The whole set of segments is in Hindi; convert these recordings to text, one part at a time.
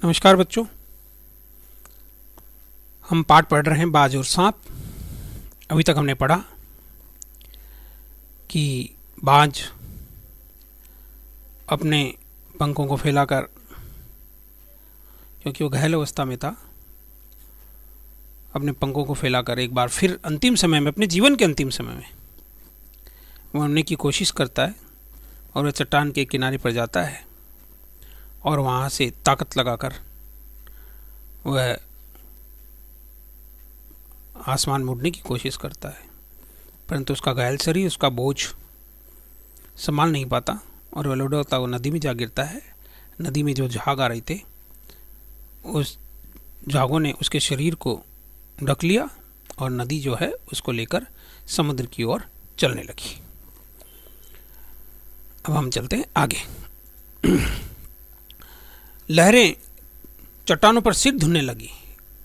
नमस्कार बच्चों, हम पाठ पढ़ रहे हैं बाज और सांप। अभी तक हमने पढ़ा कि बाज अपने पंखों को फैलाकर, क्योंकि वो घायल अवस्था में था, अपने पंखों को फैलाकर एक बार फिर अंतिम समय में, अपने जीवन के अंतिम समय में वो उड़ने की कोशिश करता है और वह चट्टान के किनारे पर जाता है और वहाँ से ताकत लगाकर वह आसमान में उड़ने की कोशिश करता है, परंतु उसका घायल शरीर उसका बोझ संभाल नहीं पाता और वह लौटता हुआ नदी में जा गिरता है। नदी में जो झाग आ रहे थे, उस झागों ने उसके शरीर को ढक लिया और नदी जो है उसको लेकर समुद्र की ओर चलने लगी। अब हम चलते हैं आगे। लहरें चट्टानों पर सिर धुनने लगी,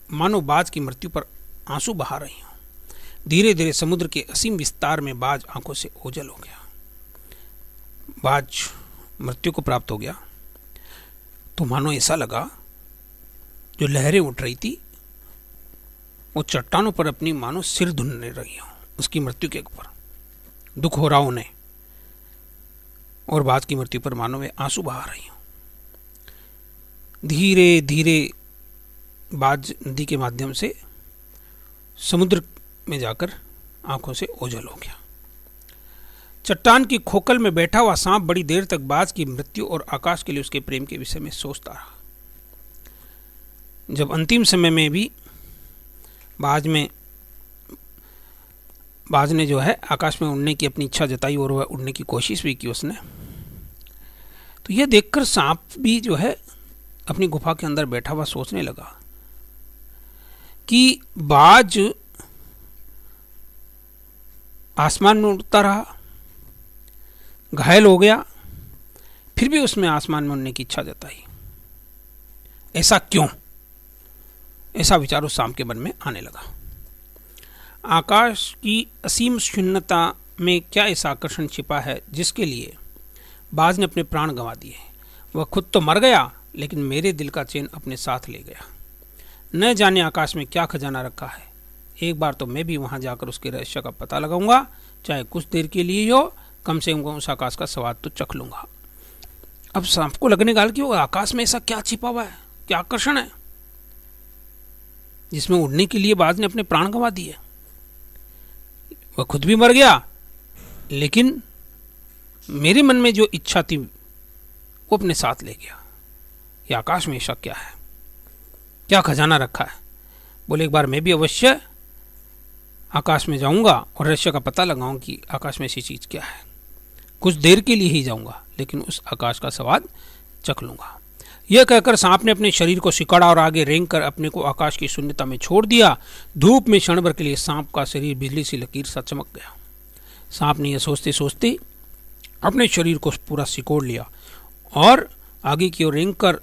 मानो बाज की मृत्यु पर आंसू बहा रही हों। धीरे धीरे समुद्र के असीम विस्तार में बाज आंखों से ओझल हो गया। बाज मृत्यु को प्राप्त हो गया तो मानो ऐसा लगा जो लहरें उठ रही थी वो चट्टानों पर अपनी मानो सिर धुनने रही हों, उसकी मृत्यु के ऊपर दुख हो रहा उन्हें, और बाज की मृत्यु पर मानो वे आंसू बहा रही हों। धीरे धीरे बाज नदी के माध्यम से समुद्र में जाकर आंखों से ओझल हो गया। चट्टान की खोखल में बैठा हुआ सांप बड़ी देर तक बाज की मृत्यु और आकाश के लिए उसके प्रेम के विषय में सोचता रहा। जब अंतिम समय में भी बाज ने जो है आकाश में उड़ने की अपनी इच्छा जताई और वह उड़ने की कोशिश भी की उसने, तो यह देखकर सांप भी जो है अपनी गुफा के अंदर बैठा हुआ सोचने लगा कि बाज आसमान में उड़ता रहा, घायल हो गया, फिर भी उसमें आसमान में उड़ने की इच्छा जताई। ऐसा क्यों? ऐसा विचार उस सांप के मन में आने लगा। आकाश की असीम शून्यता में क्या ऐसा आकर्षण छिपा है जिसके लिए बाज ने अपने प्राण गंवा दिए? वह खुद तो मर गया, लेकिन मेरे दिल का चैन अपने साथ ले गया। न जाने आकाश में क्या खजाना रखा है। एक बार तो मैं भी वहां जाकर उसके रहस्य का पता लगाऊंगा, चाहे कुछ देर के लिए हो, कम से कम उस आकाश का स्वाद तो चख लूंगा। अब सांप को लगने लगा कि वो आकाश में ऐसा क्या छिपा हुआ है, क्या आकर्षण है जिसमें उड़ने के लिए बाज ने अपने प्राण गंवा दिए। वह खुद भी मर गया, लेकिन मेरे मन में जो इच्छा थी वो अपने साथ ले गया। ये आकाश में ऐसा क्या है, क्या खजाना रखा है? बोले एक बार मैं भी अवश्य आकाश में जाऊंगा और रहस्य का पता लगाऊं कि आकाश में ऐसी चीज क्या है। कुछ देर के लिए ही जाऊंगा, लेकिन उस आकाश का स्वाद चख लूंगा। यह कहकर सांप ने अपने शरीर को सिकड़ा और आगे रेंग कर अपने को आकाश की शून्यता में छोड़ दिया। धूप में क्षण भर के लिए सांप का शरीर बिजली सी लकीर सा चमक गया। सांप ने यह सोचते सोचते अपने शरीर को पूरा सिकोड़ लिया और आगे की ओर रेंग कर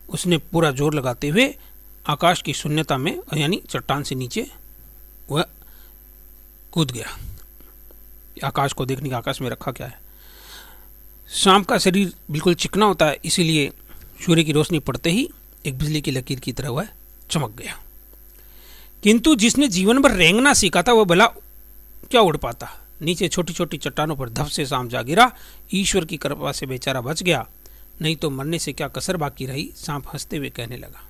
उसने पूरा जोर लगाते हुए आकाश की शून्यता में, यानी चट्टान से नीचे वह कूद गया। आकाश को देखने का, आकाश में रखा क्या है। सांप का शरीर बिल्कुल चिकना होता है, इसीलिए सूर्य की रोशनी पड़ते ही एक बिजली की लकीर की तरह वह चमक गया। किंतु जिसने जीवन भर रेंगना सीखा था वह भला क्या उड़ पाता। नीचे छोटी छोटी चट्टानों पर धप से सांप जा गिरा। ईश्वर की कृपा से बेचारा बच गया, नहीं तो मरने से क्या कसर बाकी रही। सांप हंसते हुए कहने लगा।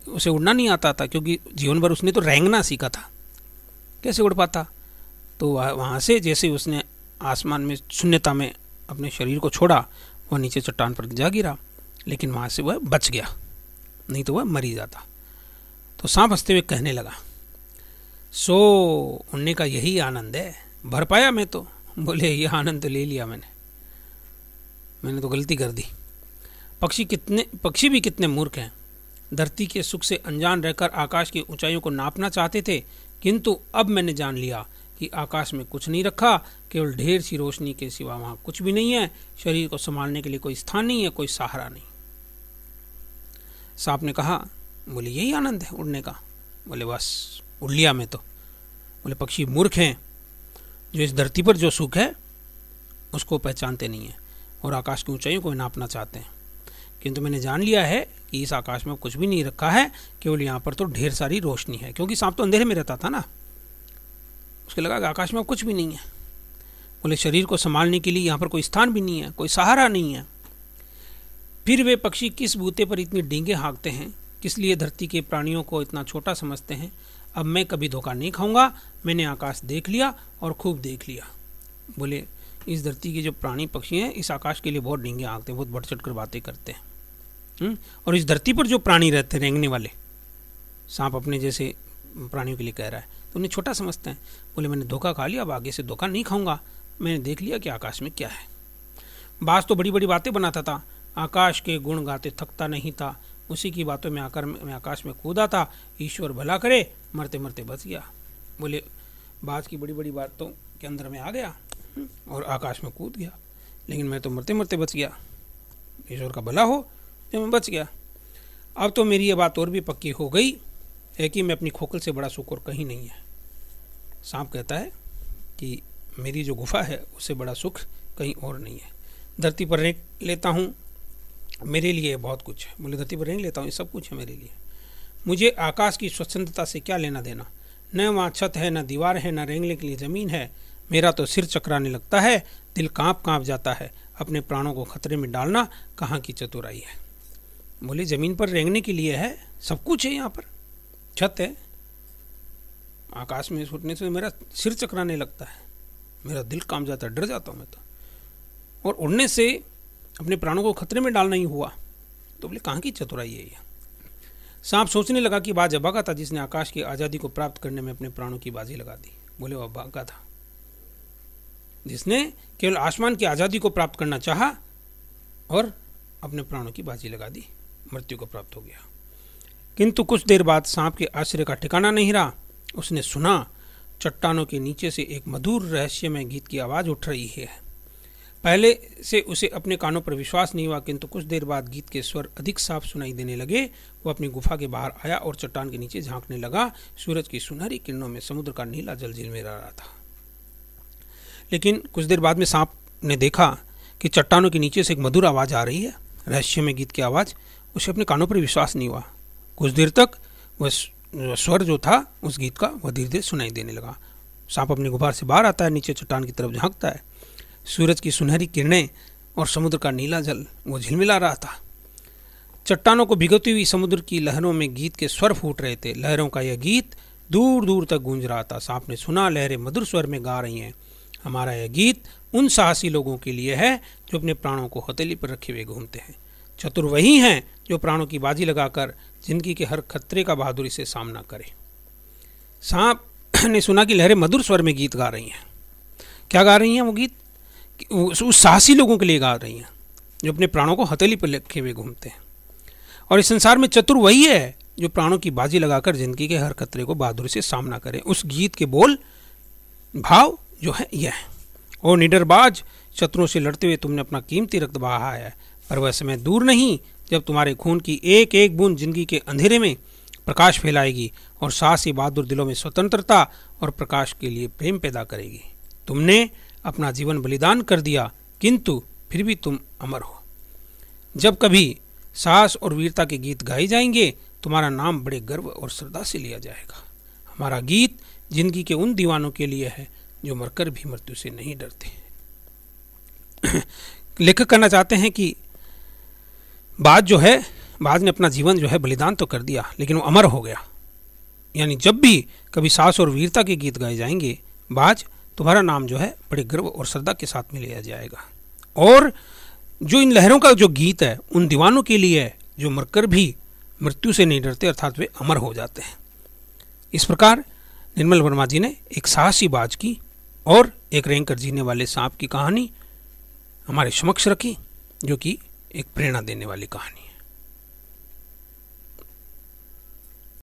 उसे उड़ना नहीं आता था, क्योंकि जीवन भर उसने तो रेंगना सीखा था, कैसे उड़ पाता। तो वहां से जैसे उसने आसमान में शून्यता में अपने शरीर को छोड़ा, वह नीचे चट्टान पर जा गिरा, लेकिन वहां से वह बच गया, नहीं तो वह मर ही जाता। तो सांप हंसते हुए कहने लगा, सो उड़ने का यही आनंद है, भर पाया मैं तो। बोले यह आनंद तो ले लिया मैंने तो गलती कर दी। पक्षी भी कितने मूर्ख हैं। धरती के सुख से अनजान रहकर आकाश की ऊंचाइयों को नापना चाहते थे, किंतु अब मैंने जान लिया कि आकाश में कुछ नहीं रखा, केवल ढेर सी रोशनी के सिवा वहां कुछ भी नहीं है। शरीर को संभालने के लिए कोई स्थान नहीं है, कोई सहारा नहीं। सांप ने कहा, बोले यही आनंद है उड़ने का? बोले बस उड़ लिया मैं तो। बोले पक्षी मूर्ख हैं, जो इस धरती पर जो सुख है उसको पहचानते नहीं है और आकाश की ऊंचाइयों को नापना चाहते हैं, किंतु मैंने जान लिया है कि इस आकाश में कुछ भी नहीं रखा है, केवल यहाँ पर तो ढेर सारी रोशनी है, क्योंकि सांप तो अंधेरे में रहता था ना। उसके लगा कि आकाश में कुछ भी नहीं है। बोले शरीर को संभालने के लिए यहाँ पर कोई स्थान भी नहीं है, कोई सहारा नहीं है। फिर वे पक्षी किस बूते पर इतनी डींगे हाँकते हैं, किस लिए धरती के प्राणियों को इतना छोटा समझते हैं। अब मैं कभी धोखा नहीं खाऊंगा, मैंने आकाश देख लिया और खूब देख लिया। बोले इस धरती के जो प्राणी पक्षी हैं इस आकाश के लिए बहुत डींगे हाँकते हैं, बहुत बढ़ चढ़ कर बातें करते हैं। और इस धरती पर जो प्राणी रहते हैं रेंगने वाले, सांप अपने जैसे प्राणियों के लिए कह रहा है, तो उन्हें छोटा समझते हैं। बोले मैंने धोखा खा लिया, अब आगे से धोखा नहीं खाऊंगा, मैंने देख लिया कि आकाश में क्या है। बाज तो बड़ी बड़ी बातें बनाता था, आकाश के गुण गाते थकता नहीं था, उसी की बातों में आकर मैं आकाश में कूदा था, ईश्वर भला करे, मरते मरते बच गया। बोले बाज की बड़ी बड़ी बातों के अंदर में आ गया और आकाश में कूद गया, लेकिन मैं तो मरते मरते बच गया, ईश्वर का भला हो जो मैं बच गया। अब तो मेरी ये बात और भी पक्की हो गई है कि मैं अपनी खोखल से बड़ा सुख और कहीं नहीं है। सांप कहता है कि मेरी जो गुफा है उससे बड़ा सुख कहीं और नहीं है। धरती पर रेंग लेता हूँ, मेरे लिए बहुत कुछ है। बोले धरती पर रेंग लेता हूँ, ये सब कुछ है मेरे लिए, मुझे आकाश की स्वच्छंदता से क्या लेना देना। न वहाँ छत है, न दीवार है, न रेंगने के लिए ज़मीन है। मेरा तो सिर चकराने लगता है, दिल काँप जाता है। अपने प्राणों को खतरे में डालना कहाँ की चतुराई है। बोले ज़मीन पर रेंगने के लिए है, सब कुछ है, यहाँ पर छत है, आकाश में छूटने से मेरा सिर चकराने लगता है, मेरा दिल काँप जाता है, डर जाता हूँ मैं तो। और उड़ने से अपने प्राणों को खतरे में डालना ही हुआ, तो बोले कहाँ की चतुराई है ये। सांप सोचने लगा कि बाज अभागा था जिसने आकाश की आज़ादी को प्राप्त करने में अपने प्राणों की बाजी लगा दी। बोले वो अभागा था जिसने केवल आसमान की आज़ादी को प्राप्त करना चाहा और अपने प्राणों की बाजी लगा दी, मृत्यु को प्राप्त हो गया। किंतु कुछ देर बाद सांप के आश्चर्य का ठिकाना नहीं रहा। उसने सुना चट्टानों के नीचे से एक मधुर रहस्यमय गीत की आवाज़ उठ रही है। पहले से उसे अपने कानों पर विश्वास नहीं हुआ, किंतु कुछ देर बाद गीत के स्वर अधिक साफ सुनाई देने लगे। वो अपनी गुफा के बाहर आया और चट्टान के नीचे झांकने लगा। सूरज की सुनहरी किरणों में समुद्र का नीला जल झिलमिला रहा था। लेकिन कुछ देर बाद में सांप ने देखा कि चट्टानों के नीचे से एक मधुर आवाज़ आ रही है, रहस्यमय गीत की आवाज़। उसे अपने कानों पर विश्वास नहीं हुआ। कुछ देर तक वह स्वर जो था उस गीत का वह धीरे धीरे सुनाई देने लगा। सांप अपनी गुफा से बाहर आता है, नीचे चट्टान की तरफ झांकता है। सूरज की सुनहरी किरणें और समुद्र का नीला जल वो झिलमिला रहा था। चट्टानों को भिगोती हुई समुद्र की लहरों में गीत के स्वर फूट रहे थे। लहरों का यह गीत दूर दूर तक गूंज रहा था। सांप ने सुना लहरें मधुर स्वर में गा रही हैं, हमारा यह गीत उन साहसी लोगों के लिए है जो अपने प्राणों को हथेली पर रखे हुए घूमते हैं। चतुर वही हैं जो प्राणों की बाजी लगाकर जिंदगी के हर खतरे का बहादुरी से सामना करें। सांप ने सुना कि लहरें मधुर स्वर में गीत गा रही हैं। क्या गा रही हैं? वो गीत उस साहसी लोगों के लिए गा रही हैं जो अपने प्राणों को हथेली पर रखे हुए घूमते हैं। और इस संसार में चतुर वही है जो प्राणों की बाजी लगाकर जिंदगी के हर खतरे को बहादुरी से सामना करे। उस गीत के बोल भाव जो है यह है, ओ निडरबाज, शत्रुओं से लड़ते हुए तुमने अपना कीमती रक्त बहाया है, पर वह समय दूर नहीं जब तुम्हारे खून की एक एक बूंद जिंदगी के अंधेरे में प्रकाश फैलाएगी और साहसी बहादुर दिलों में स्वतंत्रता और प्रकाश के लिए प्रेम पैदा करेगी। तुमने अपना जीवन बलिदान कर दिया, किंतु फिर भी तुम अमर हो। जब कभी साहस और वीरता के गीत गाए जाएंगे, तुम्हारा नाम बड़े गर्व और श्रद्धा से लिया जाएगा। हमारा गीत जिंदगी के उन दीवानों के लिए है जो मरकर भी मृत्यु से नहीं डरते। लेखक कहना चाहते हैं कि बाज ने अपना जीवन जो है बलिदान तो कर दिया, लेकिन वो अमर हो गया। यानी जब भी कभी साहस और वीरता के गीत गाए जाएंगे, बाज तुम्हारा नाम जो है बड़े गर्व और श्रद्धा के साथ में लिया जाएगा। और जो इन लहरों का जो गीत है उन दीवानों के लिए है जो मरकर भी मृत्यु से नहीं डरते, अर्थात वे अमर हो जाते हैं। इस प्रकार निर्मल वर्मा जी ने एक साहसी बाज की और एक रेंग कर जीने वाले सांप की कहानी हमारे समक्ष रखी, जो कि एक प्रेरणा देने वाली कहानी है।